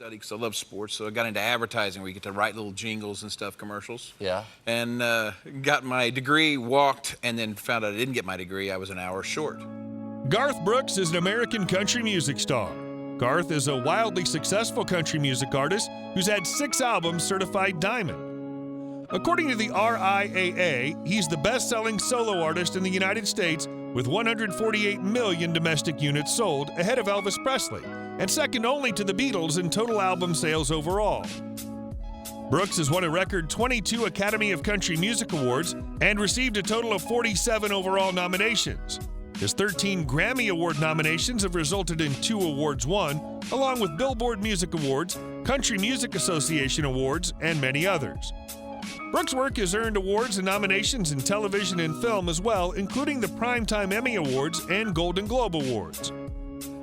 Study because I love sports, so I got into advertising where you get to write little jingles and stuff, commercials. Yeah. And got my degree, walked, and then found out I didn't get my degree. I was an hour short. Garth Brooks is an American country music star. Garth is a wildly successful country music artist who's had 6 albums certified diamond. According to the RIAA, he's the best-selling solo artist in the United States with 148 million domestic units sold, ahead of Elvis Presley, and second only to the Beatles in total album sales overall. Brooks has won a record 22 Academy of Country Music Awards and received a total of 47 overall nominations. His 13 Grammy Award nominations have resulted in 2 awards won, along with Billboard Music Awards, Country Music Association Awards, and many others. Brooks' work has earned awards and nominations in television and film as well, including the Primetime Emmy Awards and Golden Globe Awards.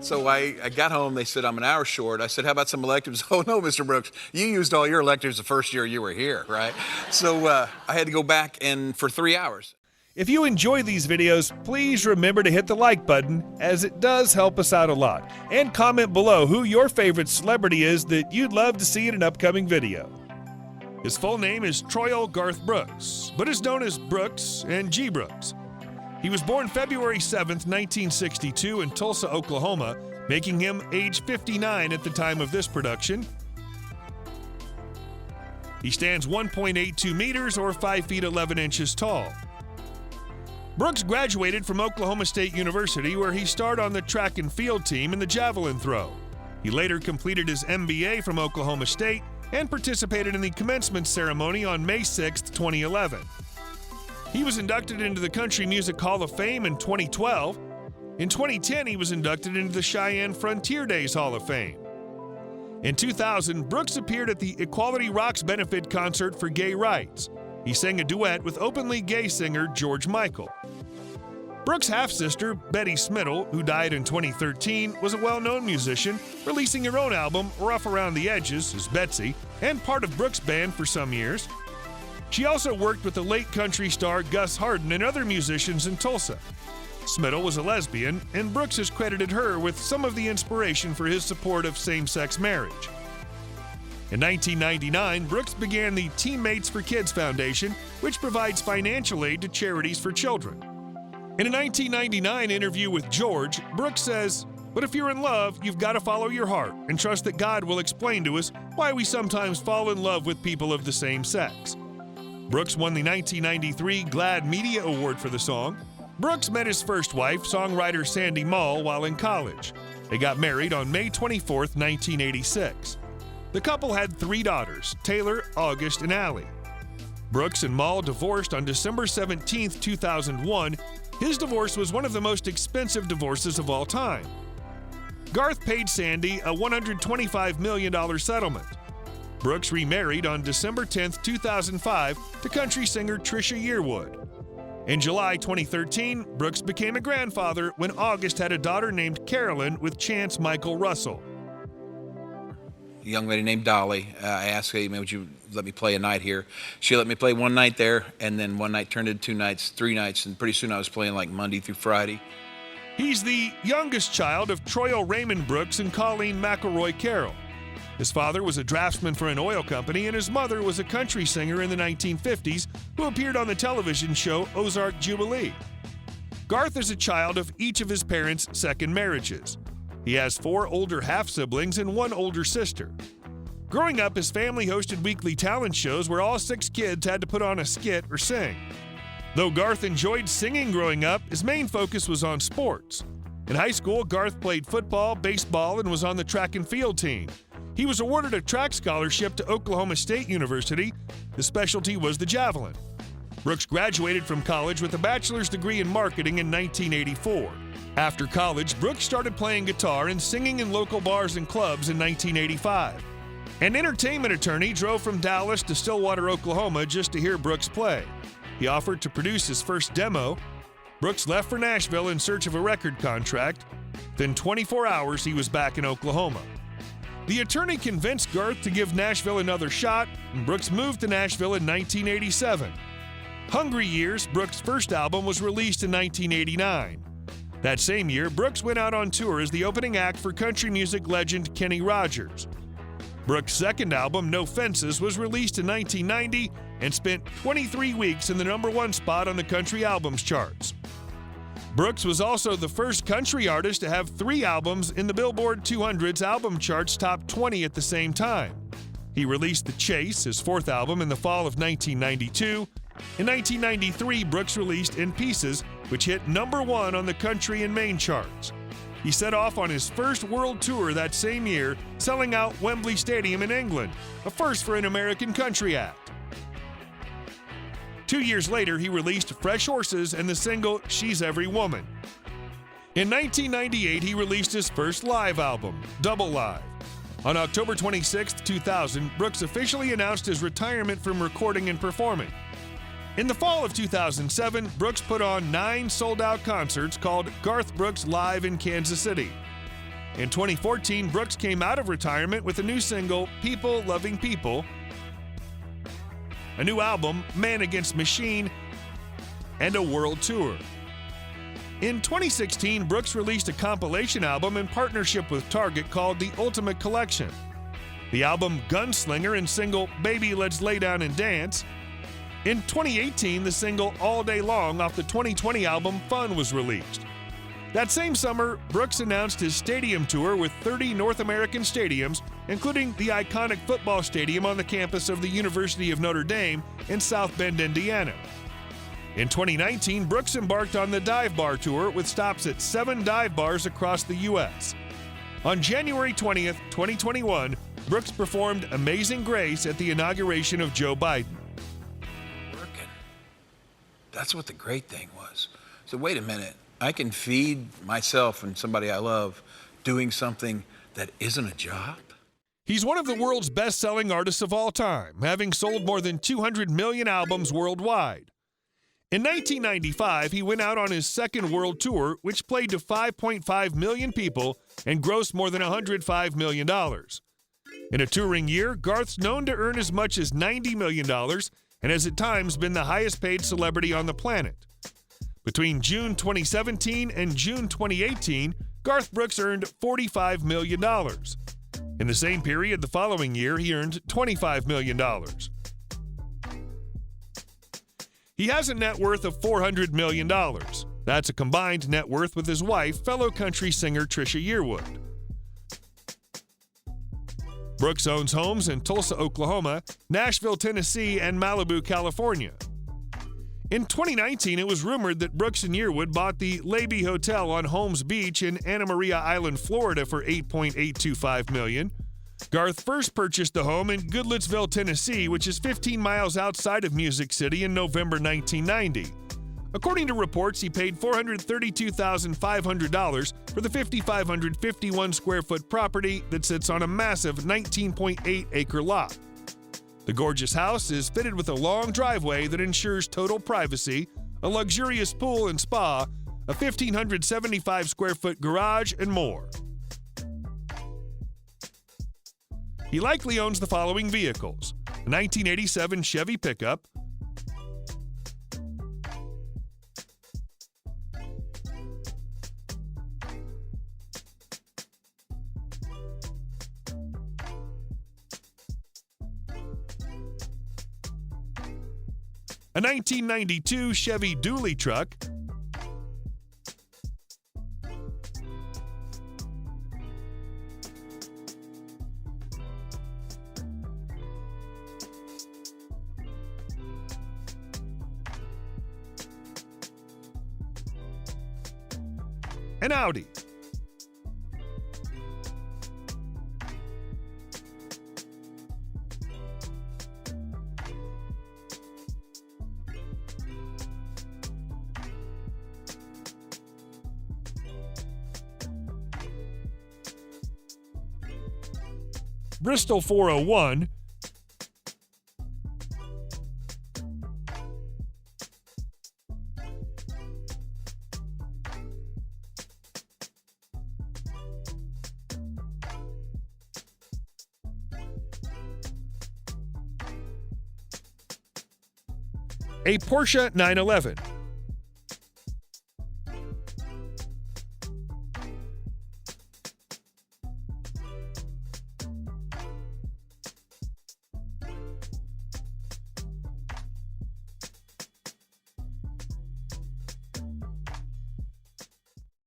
So I got home, they said, I'm an hour short. I said, how about some electives? Oh, no, Mr. Brooks, you used all your electives the first year you were here, right? So I had to go back for 3 hours. If you enjoy these videos, please remember to hit the like button, as it does help us out a lot. And comment below who your favorite celebrity is that you'd love to see in an upcoming video. His full name is Troyal Garth Brooks, but is known as Brooks and G. Brooks. He was born February 7, 1962 in Tulsa, Oklahoma, making him age 59 at the time of this production. He stands 1.82 meters or 5 feet 11 inches tall. Brooks graduated from Oklahoma State University, where he starred on the track and field team in the javelin throw. He later completed his MBA from Oklahoma State and participated in the commencement ceremony on May 6, 2011. He was inducted into the Country Music Hall of Fame in 2012. In 2010, he was inducted into the Cheyenne Frontier Days Hall of Fame. In 2000, Brooks appeared at the Equality Rocks benefit concert for gay rights. He sang a duet with openly gay singer George Michael. Brooks' half-sister, Betty Smittle, who died in 2013, was a well-known musician, releasing her own album, Rough Around the Edges, as Betsy, and part of Brooks' band for some years. She also worked with the late country star Gus Hardin and other musicians in Tulsa. Smittle was a lesbian, and Brooks has credited her with some of the inspiration for his support of same-sex marriage. In 1999, Brooks began the Teammates for Kids Foundation, which provides financial aid to charities for children. In a 1999 interview with George, Brooks says, "But if you're in love, you've got to follow your heart and trust that God will explain to us why we sometimes fall in love with people of the same sex." Brooks won the 1993 GLAAD Media Award for the song. Brooks met his first wife, songwriter Sandy Mall, while in college. They got married on May 24, 1986. The couple had 3 daughters, Taylor, August, and Allie. Brooks and Mall divorced on December 17, 2001. His divorce was one of the most expensive divorces of all time. Garth paid Sandy a $125 million settlement. Brooks remarried on December 10, 2005 to country singer Trisha Yearwood. In July 2013, Brooks became a grandfather when August had a daughter named Carolyn with Chance Michael Russell. A young lady named Dolly, I asked her, would you let me play a night here? She let me play one night there, and then one night turned into 2 nights, 3 nights, and pretty soon I was playing like Monday through Friday. He's the youngest child of Troyal Raymond Brooks and Colleen McElroy Carroll. His father was a draftsman for an oil company, and his mother was a country singer in the 1950s who appeared on the television show Ozark Jubilee. Garth is a child of each of his parents' second marriages. He has 4 older half-siblings and 1 older sister. Growing up, his family hosted weekly talent shows where all 6 kids had to put on a skit or sing. Though Garth enjoyed singing growing up, his main focus was on sports. In high school, Garth played football, baseball, and was on the track and field team. He was awarded a track scholarship to Oklahoma State University. His specialty was the javelin. Brooks graduated from college with a bachelor's degree in marketing in 1984. After college, Brooks started playing guitar and singing in local bars and clubs in 1985. An entertainment attorney drove from Dallas to Stillwater, Oklahoma just to hear Brooks play. He offered to produce his first demo. Brooks left for Nashville in search of a record contract. Within 24 hours, he was back in Oklahoma. The attorney convinced Garth to give Nashville another shot, and Brooks moved to Nashville in 1987. Hungry Years, Brooks' first album, was released in 1989. That same year, Brooks went out on tour as the opening act for country music legend Kenny Rogers. Brooks' second album, No Fences, was released in 1990 and spent 23 weeks in the #1 spot on the country albums charts. Brooks was also the first country artist to have 3 albums in the Billboard 200's album charts top 20 at the same time. He released The Chase, his 4th album, in the fall of 1992. In 1993, Brooks released In Pieces, which hit #1 on the country and main charts. He set off on his first world tour that same year, selling out Wembley Stadium in England, a first for an American country act. 2 years later, he released Fresh Horses and the single She's Every Woman. In 1998, he released his first live album, Double Live. On October 26, 2000, Brooks officially announced his retirement from recording and performing. In the fall of 2007, Brooks put on 9 sold-out concerts called Garth Brooks Live in Kansas City. In 2014, Brooks came out of retirement with a new single, People Loving People, a new album, Man Against Machine, and a world tour. In 2016, Brooks released a compilation album in partnership with Target called The Ultimate Collection. The album Gunslinger and single Baby Let's Lay Down and Dance. In 2018, the single All Day Long off the 2020 album Fun was released. That same summer, Brooks announced his stadium tour with 30 North American stadiums, including the iconic football stadium on the campus of the University of Notre Dame in South Bend, Indiana. In 2019, Brooks embarked on the Dive Bar Tour with stops at 7 dive bars across the U.S. On January 20th, 2021, Brooks performed Amazing Grace at the inauguration of Joe Biden. That's what the great thing was. So wait a minute, I can feed myself and somebody I love doing something that isn't a job? He's one of the world's best-selling artists of all time, having sold more than 200 million albums worldwide. In 1995, he went out on his second world tour, which played to 5.5 million people and grossed more than $105 million. In a touring year, Garth's known to earn as much as $90 million and has at times been the highest-paid celebrity on the planet. Between June 2017 and June 2018, Garth Brooks earned $45 million. In the same period the following year, he earned $25 million. He has a net worth of $400 million. That's a combined net worth with his wife, fellow country singer Trisha Yearwood. Brooks owns homes in Tulsa, Oklahoma, Nashville, Tennessee, and Malibu, California. In 2019, it was rumored that Brooks and Yearwood bought the Levy Hotel on Holmes Beach in Anna Maria Island, Florida for $8.825 million. Garth first purchased the home in Goodlettsville, Tennessee, which is 15 miles outside of Music City, in November 1990. According to reports, he paid $432,500 for the 5,551 square foot property that sits on a massive 19.8-acre lot. The gorgeous house is fitted with a long driveway that ensures total privacy, a luxurious pool and spa, a 1,575 square foot garage, and more. He likely owns the following vehicles: a 1987 Chevy pickup, a 1992 Chevy dually truck, an Audi, Bristol 401, a Porsche 911,